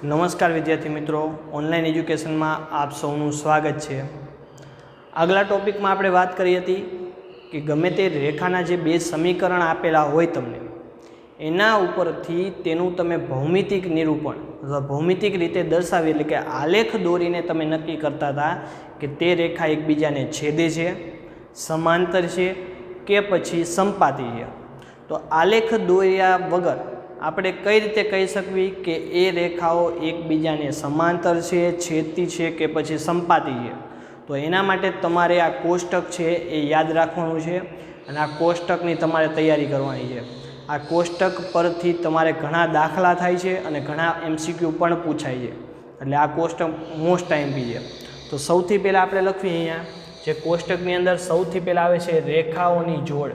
नमस्कार विद्यार्थी मित्रों, ऑनलाइन एज्युकेशन में आप सौનું स्वागत है। આગલા ટોપિકમાં આપણે વાત કરી હતી કે ગમે તે રેખાના જે બે સમીકરણ આપેલા હોય તમને એના ઉપરથી તેનું તમે ભૌમિતિક નિરૂપણ અથવા ભૌમિતિક રીતે દર્શાવી એટલે કે આલેખ દોરીને તમે નક્કી કરતા હતા કે તે રેખા એકબીજાને છેદે છે, સમાંતર છે કે પછી સંપાતી છે। તો આલેખ દોર્યા વગર આપણે કઈ રીતે કહી શકવી કે એ રેખાઓ એકબીજાને સમાંતર છે, છેદતી છે કે પછી સંપાતી છે? તો એના માટે તમારે આ કોષ્ટક છે એ યાદ રાખવાનું છે અને આ કોષ્ટકની તમારે તૈયારી કરવાની છે। આ કોષ્ટક પરથી તમારે ઘણા દાખલા થાય છે અને ઘણા MCQ પણ પૂછાય છે, એટલે આ કોષ્ટક મોસ્ટ ટાઈમપી છે। તો સૌથી પહેલાં આપણે લખીએ અહીંયા જે કોષ્ટકની અંદર સૌથી પહેલાં આવે છે રેખાઓની જોડ,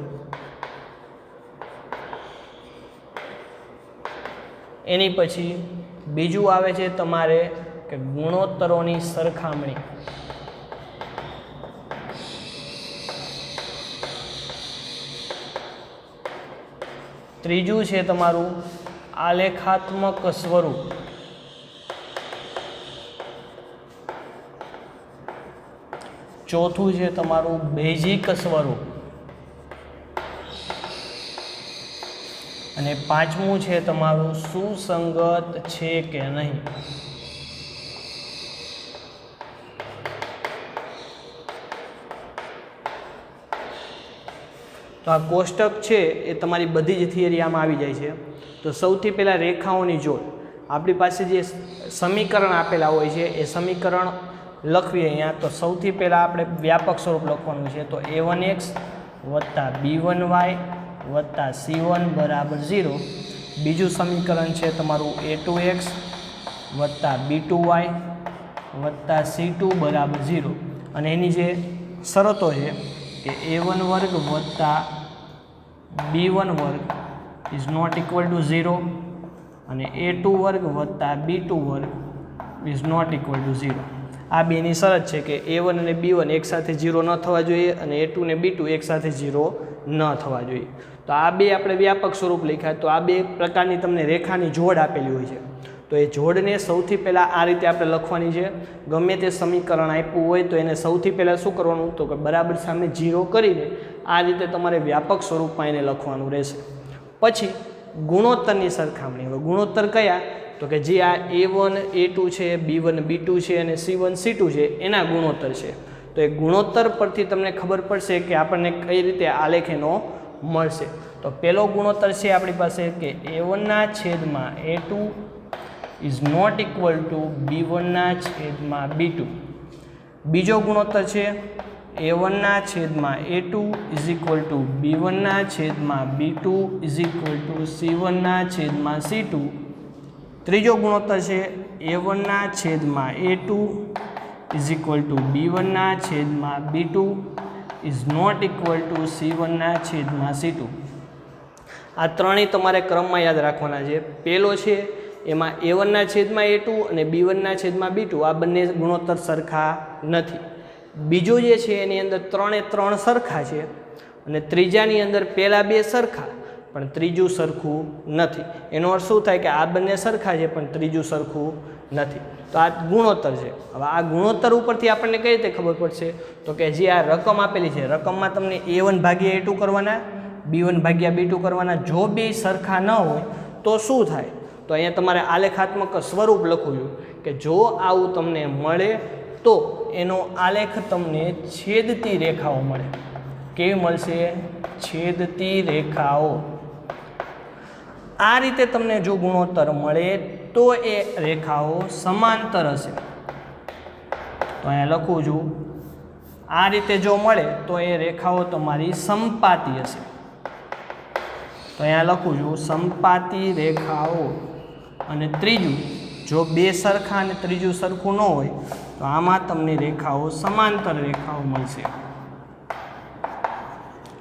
એની પછી બીજું આવે છે તમારે કે ગુણોત્તરોની સરખામણી, ત્રીજું છે તમારું આલેખાત્મક સ્વરૂપ, ચોથું છે તમારું બેઝિક સ્વરૂપ અને પાંચમું છે તમારું સુસંગત છે કે નહીં। તો આ કોષ્ટક છે એ તમારી બધી જ થિયરી આમાં આવી જાય છે। તો સૌથી પહેલાં રેખાઓની જોડ, આપણી પાસે જે સમીકરણ આપેલા હોય છે એ સમીકરણ લખવીએ અહીંયા। તો સૌથી પહેલાં આપણે વ્યાપક સ્વરૂપ લખવાનું છે। તો a1x વત્તા b1y વત્તા c1 બરાબર 0। બીજું સમીકરણ છે તમારું a2x વત્તા b2y વત્તા c2 બરાબર 0 અને એની જે શરતો છે કે a1 વર્ગ વત્તા b1 વર્ગ ઇઝ નોટ ઇક્વલ ટુ 0 અને a2 વર્ગ વત્તા b2 વર્ગ ઇઝ નોટ ઇક્વલ ટુ 0। આ બેની શરત છે કે a1 અને b1 એકસાથે 0 ન થવા જોઈએ અને a2 અને b2 એકસાથે 0 ન થવા જોઈએ। તો આ બે આપણે વ્યાપક સ્વરૂપ લખ્યા। તો આ બે પ્રકારની તમને રેખાની જોડ આપેલી હોય છે। તો એ જોડને સૌથી પહેલાં આ રીતે આપણે લખવાની છે। ગમે તે સમીકરણ આપ્યું હોય તો એને સૌથી પહેલાં શું કરવાનું, તો કે બરાબર સામે 0 કરીને આ રીતે તમારે વ્યાપક સ્વરૂપમાં એને લખવાનું રહેશે। પછી ગુણોત્તરની સરખામણી, હવે ગુણોત્તર કયા, તો કે જે આ a1 a2 છે, b1 b2 છે અને c1 c2 છે એના ગુણોત્તર છે। તો એ ગુણોત્તર પરથી તમને ખબર પડશે કે આપણને કઈ રીતે આલેખ એનો મળશે। તો પહેલો ગુણોત્તર છે આપણી પાસે કે a1 ના છેદમાં a2 is not equal to b1 ના છેદમાં b2। બીજો ગુણોત્તર છે a1 ના છેદમાં a2 is equal to b1 ના છેદમાં b2 is equal to c1 ના છેદમાં c2। ત્રીજો ગુણોત્તર છે a1 ના છેદમાં a2 is equal to b1 ના છેદમાં b2 is not equal to c1 ના છેદમાં c2। આ ત્રણેય તમારે ક્રમમાં યાદ રાખવાના છે। પહેલો છે એમાં a1 ના છેદમાં a2 અને b1 ના છેદમાં b2 આ બંને ગુણોત્તર સરખા નથી। બીજો જે છે એની અંદર ત્રણે ત્રણ સરખા છે અને ત્રીજાની અંદર પહેલાં બે સરખા પણ ત્રીજું સરખું નથી। એનો અર્થ શું થાય કે આ બંને સરખા છે પણ ત્રીજું સરખું નથી। તો આ ગુણોત્તર છે। હવે આ ગુણોત્તર ઉપરથી આપણને કઈ રીતે ખબર પડશે, તો કે જે આ રકમ આપેલી છે રકમમાં તમને a1 ભાગ્યા a2 કરવાના, b1 ભાગ્યા b2 કરવાના। જો બે સરખા ન હોય તો શું થાય, તો અહીંયા તમારે આલેખાત્મક સ્વરૂપ લખવું જોઈએ કે જો આવું તમને મળે તો એનો આલેખ તમને છેદતી રેખાઓ મળે। કેવી મળશે? છેદતી રેખાઓ। આ રીતે તમને જો ગુણોત્તર મળે તો એ રેખાઓ સમાંતર હશે। તો અહીંયા લખું છું, આ રીતે જો મળે તો એ રેખાઓ તમારી સંપાતી હશે। તો અહીંયા લખું છું સંપાતી રેખાઓ। અને ત્રીજું, જો બે સરખા અને ત્રીજું સરખું ન હોય તો આમાં તમને રેખાઓ સમાંતર રેખાઓ મળશે।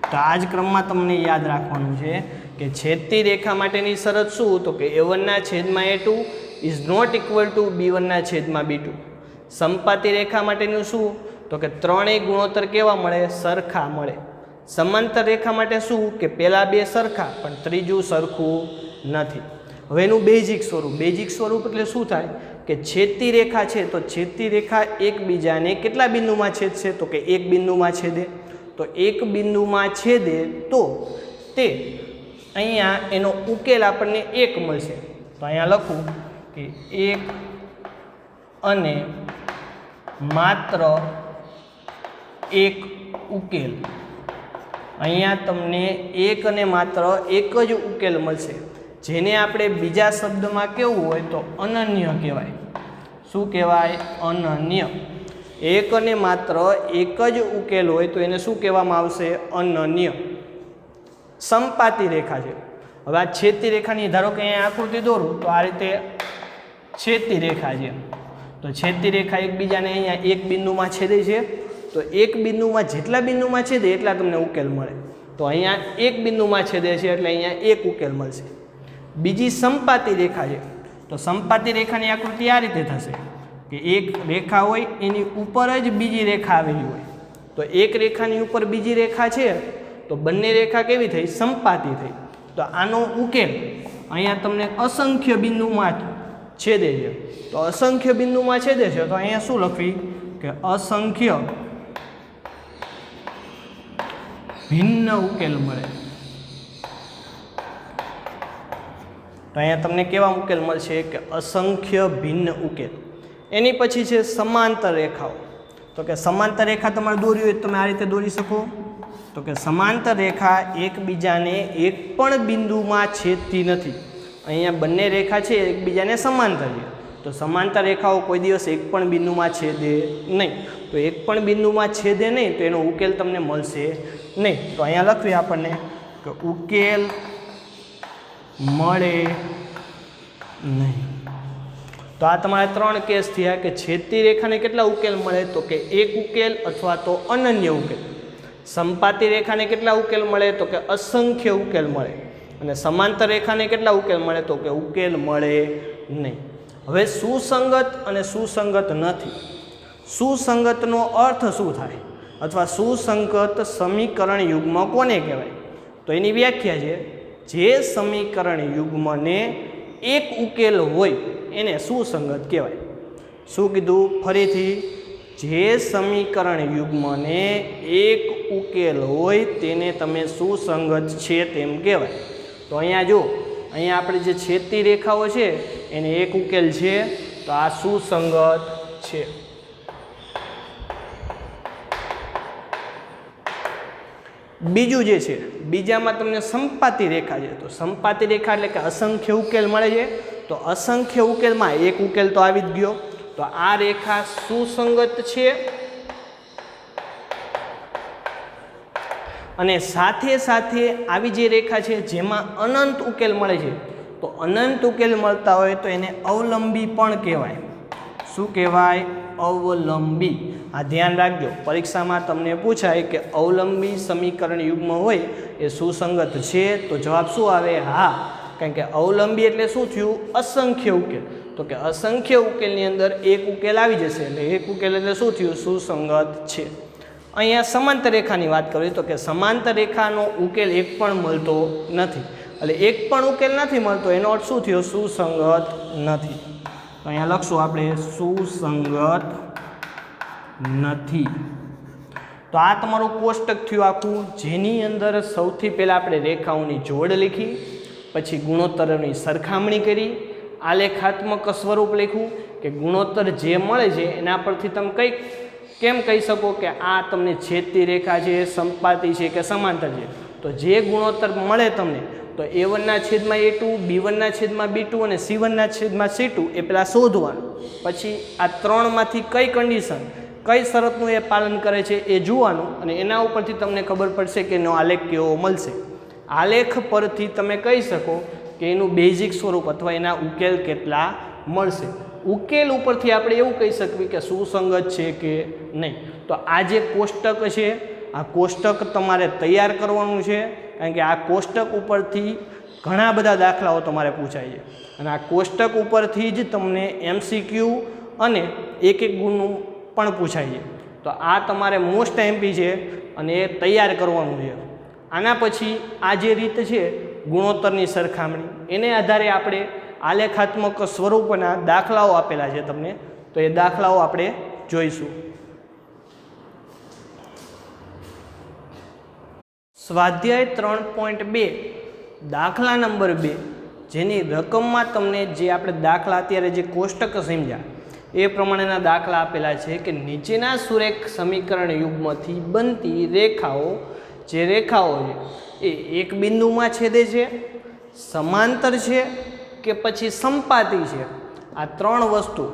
તો આ જ ક્રમમાં તમને યાદ રાખવાનું છે કે છેદતી રેખા માટેની શરત શું, તો કે a1 ના છેદમાં a2 is not equal to b1 ના છેદમાં b2। સંપાતી રેખા માટેનું શું, તો કે ત્રણેય ગુણોત્તર કેવા મળે? સરખા મળે। સમાંતર રેખા માટે શું કે પહેલા બે સરખા પણ ત્રીજું સરખું નથી। હવે એનું બેઝિક સ્વરૂપ એટલે શું થાય કે છેદતી રેખા છે તો છેદતી રેખા એકબીજાને કેટલા બિંદુમાં છેદશે તો કે એક બિંદુમાં છેદે, તો એક બિંદુમાં છેદે તો તે અહીંયા એનો ઉકેલ આપણને 1 મળશે. તો અહીંયા લખું કે 1 અને માત્ર 1 ઉકેલ. અહીંયા તમને 1 અને માત્ર 1 જ ઉકેલ મળશે, જેને આપણે બીજા શબ્દમાં કેવું હોય તો અનન્ય કહેવાય. શું કહેવાય? અનન્ય. 1 અને માત્ર 1 જ ઉકેલ હોય તો એને શું કહેવામાં આવશે? અનન્ય. સમપાતી રેખા છે. હવે આ છેદતી રેખાની ધારો કે અહીંયા આકૃતિ દોરું તો આ રીતે છેદતી રેખા છે. તો છેદતી રેખા એકબીજાને અહીંયા એક બિંદુમાં છેદે છે, તો એક બિંદુમાં જેટલા બિંદુમાં છેદે એટલા તમને ઉકેલ મળે. તો અહીંયા એક બિંદુમાં છેદે છે એટલે અહીંયા એક ઉકેલ મળશે. બીજી સંપાતી રેખા છે. તો સંપાતી રેખાની આકૃતિ આ રીતે થશે કે એક રેખા હોય એની ઉપર જ બીજી રેખા આવેલી હોય. તો એક રેખાની ઉપર બીજી રેખા છે તો બંને રેખા કેવી થઈ? સંપાતી થઈ. તો આનો ઉકેલ અહીંયા તમને અસંખ્ય બિંદુમાં છેદે છે. તો અસંખ્ય બિંદુમાં છેદે છે તો અહીંયા શું લખવી કે અસંખ્ય ભિન્ન ઉકેલ મળે. તો અહીંયા તમને કેવા ઉકેલ મળશે કે અસંખ્ય ભિન્ન ઉકેલ. એની પછી છે સમાંતર રેખાઓ. તો કે સમાંતર રેખા તમારે દોરવી હોય તમે આ રીતે દોરી શકો. તો કે સમાંતર રેખા એકબીજાને એક પણ બિંદુમાં છેદતી નથી. અહીંયા બંને રેખા છે એકબીજાને સમાંતર છે. તો સમાંતર રેખાઓ કોઈ દિવસ એક પણ બિંદુમાં છેદે નહીં. તો એક પણ બિંદુમાં છેદે નહીં તો એનો ઉકેલ તમને મળશે નહીં. તો અહીંયા લખવી આપણને કે ઉકેલ મળે નહીં. તો આ તમારે 3 કેસ થયા કે છેદતી રેખાને કેટલા ઉકેલ મળે તો કે એક ઉકેલ અથવા તો અનન્ય ઉકેલ. સંપાતી રેખાને કેટલા ઉકેલ મળે તો કે અસંખ્ય ઉકેલ મળે. અને સમાંતર રેખાને કેટલા ઉકેલ મળે તો કે ઉકેલ મળે નહીં. હવે સુસંગત અને સુસંગત નથી. સુસંગતનો અર્થ શું થાય અથવા સુસંગત સમીકરણ યુગ્મ કોને કહેવાય? તો એની વ્યાખ્યા છે જે સમીકરણ યુગ્મને એક ઉકેલ હોય એને સુસંગત કહેવાય. શું કીધું? ફરીથી, જે સમીકરણ યુગ્મને એક ઉકેલ હોય તેને તમે સુસંગત છે તેમ કહેવાય. તો અહીંયા જો અહીંયા આપણે જે છેદતી રેખાઓ છે એને એક ઉકેલ છે તો આ સુસંગત છે. બીજું જે છે બીજામાં તમને સંપાતી રેખા છે. તો સંપાતી રેખા એટલે કે અસંખ્ય ઉકેલ મળે છે. તો અસંખ્ય ઉકેલમાં એક ઉકેલ તો આવી જ ગયો. તો આ રેખા સુસંગત છે અને સાથે સાથે આવી જે રેખા છે જેમાં અનંત ઉકેલ મળે છે તો અનંત ઉકેલ મળતા હોય તો એને અવલંબી પણ કહેવાય. શું કહેવાય? અવલંબી. આ ધ્યાન રાખજો, પરીક્ષામાં તમને પૂછાય કે અવલંબી સમીકરણ યુગ્મ હોય એ સુસંગત છે તો જવાબ શું આવે? હા. કારણ કે અવલંબી એટલે શું થયું? અસંખ્ય ઉકેલ. તો કે અસંખ્ય ઉકેલની અંદર એક ઉકેલ આવી જશે એટલે એક ઉકેલ એટલે શું થયું? સુસંગત છે. અહીંયા સમાંતર રેખાની વાત કરીએ તો કે સમાંતર રેખાનો ઉકેલ એક પણ મળતો નથી. એટલે એક પણ ઉકેલ નથી મળતો એનો અર્થ શું થયો? સુસંગત નથી. તો અહીંયા લખશું આપણે સુસંગત નથી. તો આ તમારું કોષ્ટક થયું આખું, જેની અંદર સૌથી પહેલાં આપણે રેખાઓની જોડ લીખી, પછી ગુણોત્તરોની સરખામણી કરી, આલેખાત્મક સ્વરૂપ લખ્યું કે ગુણોત્તર જે મળે છે એના પરથી તમે કેમ કહી શકો કે આ તમને છેદતી રેખા છે, સંપાતી છે કે સમાંતર છે. તો જે ગુણોત્તર મળે તમને તો A1ના છેદમાં A2, B1ના છેદમાં B2 અને C1ના છેદમાં C2 એ પહેલાં શોધવાનું. પછી આ ત્રણમાંથી કઈ કન્ડિશન, કઈ શરતનું એ પાલન કરે છે એ જોવાનું અને એના ઉપરથી તમને ખબર પડશે કે એનો આલેખ કેવો મળશે. આલેખ પરથી તમે કહી શકો કે એનું બેઝિક સ્વરૂપ અથવા એના ઉકેલ કેટલા મળશે. ઉકેલ ઉપરથી આપણે એવું કહી શકીએ કે સુસંગત છે કે નહીં. તો આ જે કોષ્ટક છે આ કોષ્ટક તમારે તૈયાર કરવાનું છે, કારણ કે આ કોષ્ટક ઉપરથી ઘણા બધા દાખલાઓ તમારે પૂછાય છે અને આ કોષ્ટક ઉપરથી જ તમને MCQ અને એક ગુણનું પણ પૂછાય છે. તો આ તમારે મોસ્ટ MP છે અને એ તૈયાર કરવાનું છે. આના પછી આ જે રીત છે ગુણોત્તરની સરખામણી, એને આધારે આપણે આલેખાત્મક સ્વરૂપના દાખલાઓ આપેલા છે તમને, તો એ દાખલાઓ આપણે જોઈશું. સ્વાધ્યાય 3.2 દાખલા નંબર 2, જેની રકમમાં તમને જે આપણે દાખલા અત્યારે જે કોષ્ટક સમજ્યા એ પ્રમાણેના દાખલા આપેલા છે કે નીચેના સુરેખ સમીકરણ યુગ્મથી બનતી રેખાઓ, જે રેખાઓ છે એ એક બિંદુમાં છેદે છે, સમાંતર છે કે પછી સંપાતી છે. આ ત્રણ વસ્તુ,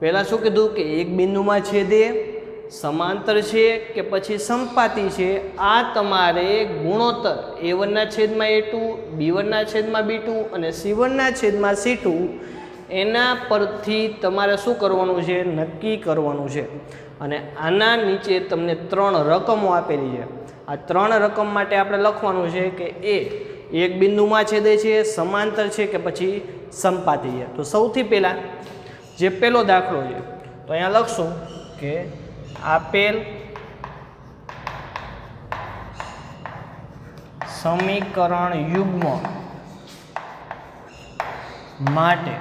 પહેલાં શું કીધું કે એક બિંદુમાં છેદે, સમાંતર છે કે પછી સંપાતી છે, આ તમારે ગુણોત્તર A1/A2, B1/B2 અને C1/C2 એના પરથી તમારે શું કરવાનું છે, નક્કી કરવાનું છે. અને આના નીચે તમને 3 રકમો આપેલી છે. આ 3 રકમ માટે આપણે લખવાનું છે કે એ એક બિંદુમાં છેદે છે, સમાંતર છે કે પછી સંપાતી છે. તો સૌથી પહેલાં જે પહેલો દાખલો છે, તો અહીંયા લખશું કે આપેલ સમીકરણ યુગ્મ માટે,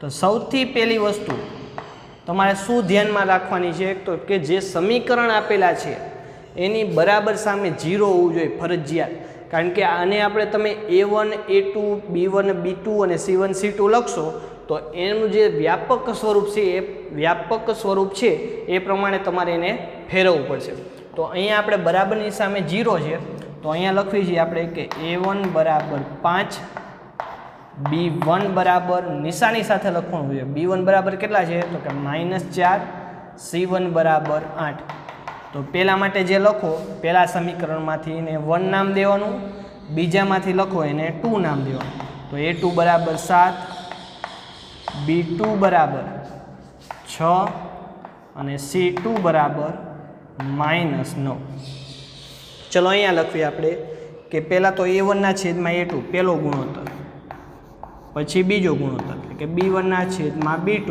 તો સૌથી પહેલી વસ્તુ તમારે શું ધ્યાનમાં રાખવાની છે, તો કે જે સમીકરણ આપેલા છે એની બરાબર સામે 0 હોવું જોઈએ ફરજિયાત. કારણ કે આને આપણે તમે A1, A2, B1, B2 અને C1, C2 લખશો તો એનું જે વ્યાપક સ્વરૂપ છે એ પ્રમાણે તમારે એને ફેરવવું પડશે. તો અહીંયા આપણે બરાબરની સામે 0 છે, તો અહીંયા લખવી છે આપણે કે A1 બરાબર 5, B1 બરાબર નિશાની સાથે લખવાનું છે. B1 બરાબર કેટલા છે, તો કે -4, C1 બરાબર 8. તો પહેલા માટે જે લખો, પહેલા સમીકરણમાંથી એને 1 નામ દેવાનું, બીજામાંથી લખો એને 2 નામ દેવાનું. તો A2 બરાબર 7, B2 બરાબર 6 અને C2 બરાબર -9. ચલો અહીંયા લખીએ આપણે કે પહેલાં તો A1/A2 પહેલો ગુણોત્તર, પછી બીજો ગુણોત્તર એટલે કે B1/B2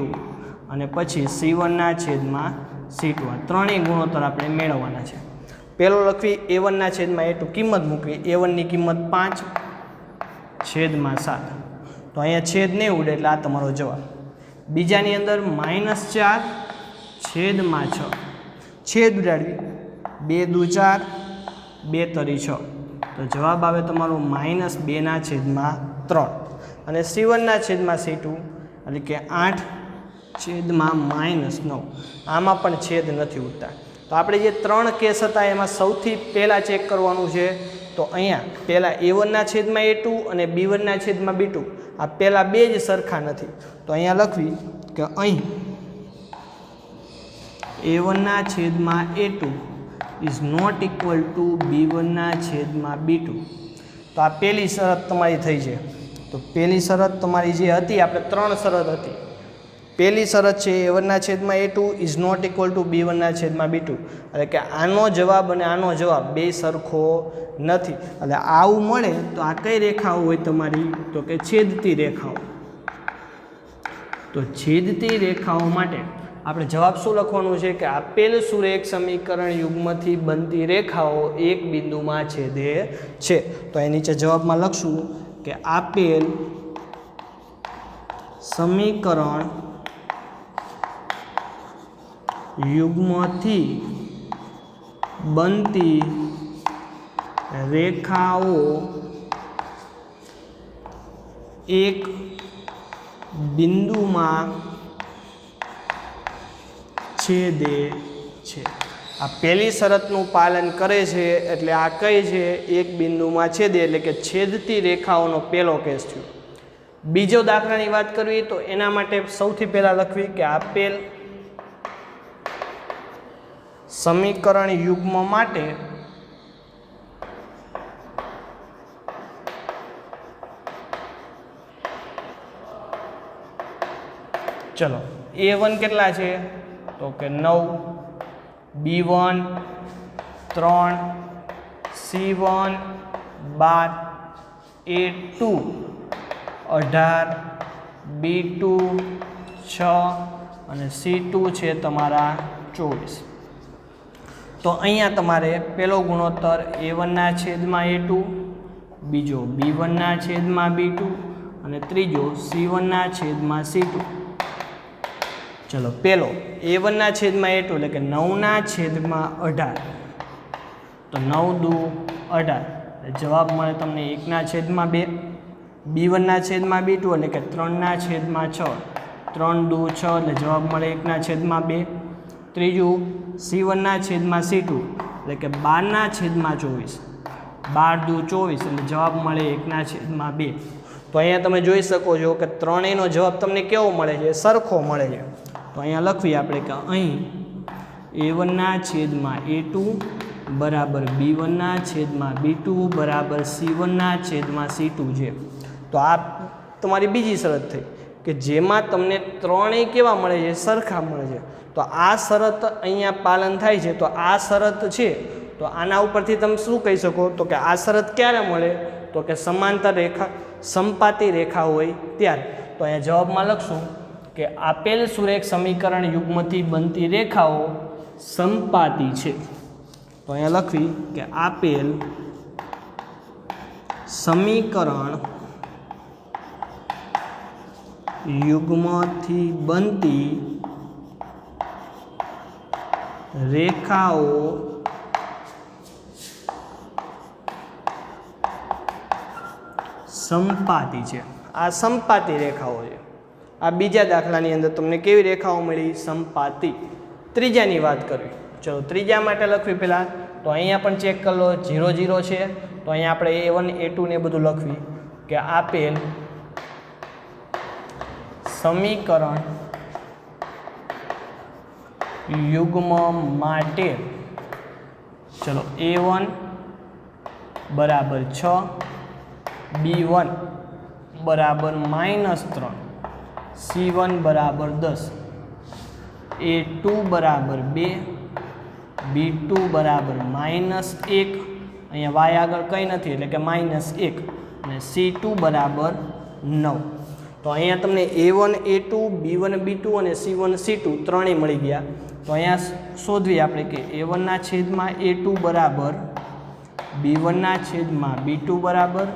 અને પછી C1/C2. આ ત્રણેય ગુણોત્તર આપણે મેળવવાના છે. પહેલો લખવી A1/A2, કિંમત મૂકવી. A1ની કિંમત 5/7. તો અહીંયા છેદ નહીં ઉડે એટલે આ તમારો જવાબ. બીજાની અંદર -4/6, છેદ ઉડાડવી, 2 દુ 4, 2 તરી 6, તો જવાબ આવે તમારો -2/3. અને C1/C2 એટલે કે 8/9. આમાં પણ છેદ નથી ઉડતા. તો આપણે જે 3 કેસ હતા એમાં સૌથી પહેલાં ચેક કરવાનું છે. તો અહીંયા પહેલાં A1/A2 અને B1/B2 આ પહેલાં બે જ સરખા નથી. તો અહીંયા લખવી કે અહીં A1/A2 is not equal to B1/B2. તો આ પહેલી શરત તમારી થઈ છે. તો પહેલી શરત તમારી જે હતી, આપણે 3 શરત હતી. પહેલી શરત છે A1/A2 is not equal to B1/B2, એટલે કે આનો જવાબ અને આનો જવાબ બે સરખો નથી. એટલે આવું મળે તો આ કઈ રેખાઓ હોય તમારી, તો કે છેદતી રેખાઓ. તો છેદતી રેખાઓ માટે આપણે જવાબ શું લખવાનું છે કે આપેલ સુરેખ સમીકરણ યુગ્મથી બનતી રેખાઓ એક બિંદુમાં છેદે છે. તો એ નીચે જવાબમાં લખશું કે આપેલ સમીકરણ યુગ્મથી બનતી રેખાઓ એક બિંદુમાં છેદે છે. આ પહેલી શરતનું પાલન કરે છે એટલે આ કઈ છે, એક બિંદુમાં છેદે, એટલે કે છેદતી રેખાઓનો પહેલો કેસ થયો. બીજો દાખલાની વાત કરવી તો એના માટે સૌથી પહેલાં લખવી કે આપેલ સમીકરણ યુગ્મ માટે ચલો A1 કેટલા છે, તો કે 9, B1 3, C1 12, A2 18, B2 6 અને C2 છે તમારા 24. તો અહીંયા તમારે પહેલો ગુણોત્તર A1/A2 બીજો b1/b2 અને ત્રીજો c1/c2. ચલો પહેલો a1/a2 એટલે કે 9/18. તો 9 દુ 18 જવાબ મળે તમને 1/2. b1/b2 એટલે કે 3/6. 3 દુ 6 એટલે જવાબ મળે 1/2. ત્રીજું c1/c2 એટલે કે 12/24. 12 દુ 24 એટલે જવાબ મળે 1/2. તો અહીંયા તમે જોઈ શકો છો કે ત્રણેયનો જવાબ તમને કેવો મળે છે? સરખો મળે છે. તો અહીંયા લખીએ આપણે કે અહીં a1/a2 બરાબર b1/b2 બરાબર c1/c2 છે. તો આ તમારી બીજી શરત થઈ કે જેમાં તમને ત્રણેય કેવા મળે છે? સરખા મળે છે. તો આ શરત અહીંયા પાલન થાય છે. તો આ શરત છે તો આના ઉપરથી તમે શું કહી શકો? તો કે આ શરત ક્યારે મળે? તો કે સમાંતર રેખા સમપાતી રેખા હોય ત્યારે. તો અહીંયા જવાબમાં લખશું કે આપેલ સુરેખ સમીકરણ યુગ્મથી બનતી રેખાઓ સમપાતી છે. તો અહીંયા લખવી કે આપેલ સમીકરણ યુગ્મથી બનતી રેખાઓ સમપાતી છે. આ સમપાતી રેખાઓ છે. આ બીજા દાખલાની અંદર તમને કેવી રેખાઓ મળી? સમપાતી. ત્રીજાની વાત કરવી. ચલો ત્રીજા માટે લખવી પહેલાં તો અહીંયા પણ ચેક કરી લો 0 0 છે. તો અહીંયા આપણે a1 a2 ને બધું લખવી કે આપેલ સમીકરણ યુગ્મ માટે ચલો a1 બરાબર 6, b1 બરાબર -3, c1 બરાબર 10, a2 બરાબર 2, b2 બરાબર -1, અહીંયા y આગળ કંઈ નથી એટલે કે -1 અને c2 બરાબર 9. તો અહીંયા તમને a1 a2 b1 b2 અને c1 c2 ત્રણેય મળી ગયા. તો અહીંયા શોધવી આપણે કે a1/a2 બરાબર b1/b2 બરાબર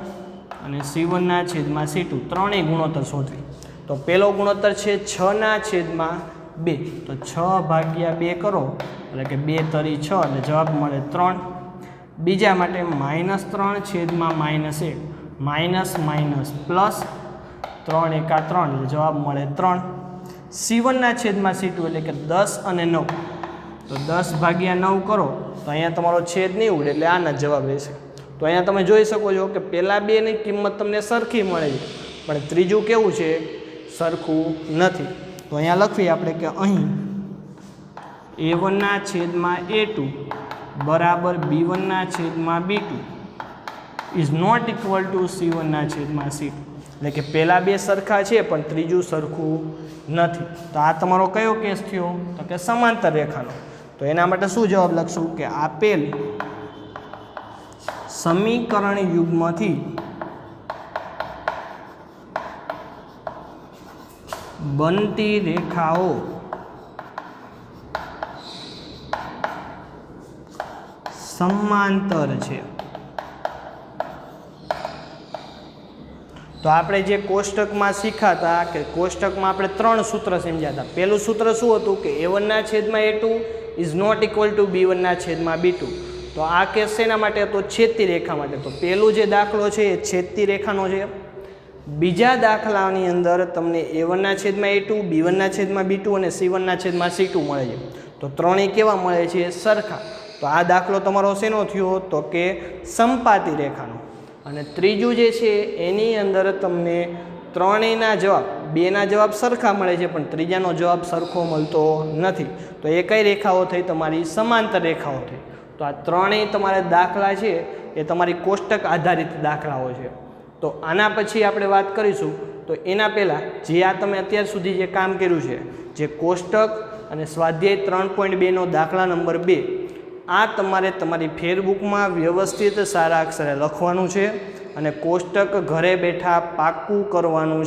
અને c1/c2 ત્રણેય ગુણોત્તર શોધવી. તો પહેલો ગુણોત્તર છે 6/2. તો 6/2 કરો એટલે કે 2 તરી 6 એટલે જવાબ મળે 3. બીજા માટે -3/-1 માઇનસ પ્લસ 3 એકા 3 એટલે જવાબ મળે 3. c1/c2 એટલે કે 10 અને 9. તો 10/9 કરો તો અહીંયા તમારો છેદ નહીં ઉડે એટલે આના જવાબ રહેશે. તો અહીંયા તમે જોઈ શકો છો કે પહેલાં બેની કિંમત તમને સરખી મળે છે પણ ત્રીજું કેવું છે? સરખું નથી. તો અહીંયા લખીએ આપણે કે અહીં a1/a2 બરાબર b1/b2 is not equal to c1/c2. એટલે કે પહેલાં બે સરખા છે પણ ત્રીજું સરખું નથી. તો આ તમારો કયો કેસ થયો? તો કે સમાંતર રેખાનો. તો એના માટે શું જવાબ લખશું કે આપેલ સમીકરણ યુગ્મથી બનતી રેખાઓ સમાંતર છે. તો આપણે જે કોષ્ટકમાં શીખાતા કે કોષ્ટકમાં આપણે 3 સૂત્ર સમજ્યા હતા. પહેલું સૂત્ર શું હતું કે a1/a2 is not equal to b1/b2. તો આ કેસ શેના માટે હતો? છેદતી રેખા માટે. તો પહેલું જે દાખલો છે એ છેદતી રેખાનો છે. બીજા દાખલાની અંદર તમને a1/a2 b1/b2 અને c1/c2 મળે છે. તો ત્રણેય કેવા મળે છે? સરખા. તો આ દાખલો તમારો શેનો થયો? તો કે સમપાતી રેખાનો. અને ત્રીજું જે છે એની અંદર તમને ત્રણેયના જવાબ, બેના જવાબ સરખા મળે છે પણ ત્રીજાનો જવાબ સરખો મળતો નથી. તો એ કઈ રેખાઓ થઈ? તમારી સમાંતર રેખાઓ થઈ. તો આ ત્રણેય તમારા દાખલા છે એ તમારી કોષ્ટક આધારિત દાખલાઓ છે. તો આના પછી આપણે વાત કરીશું. તો એના પહેલાં જે આ તમે અત્યાર સુધી જે કામ કર્યું છે, જે કોષ્ટક અને સ્વાધ્યાય 3.2નો દાખલા નંબર 2, આ તમારે તમારી ફેરબુકમાં વ્યવસ્થિત સારા અક્ષરે લખવાનું છે અને કોષ્ટક ઘરે બેઠા પાક્કું કરવાનું છે.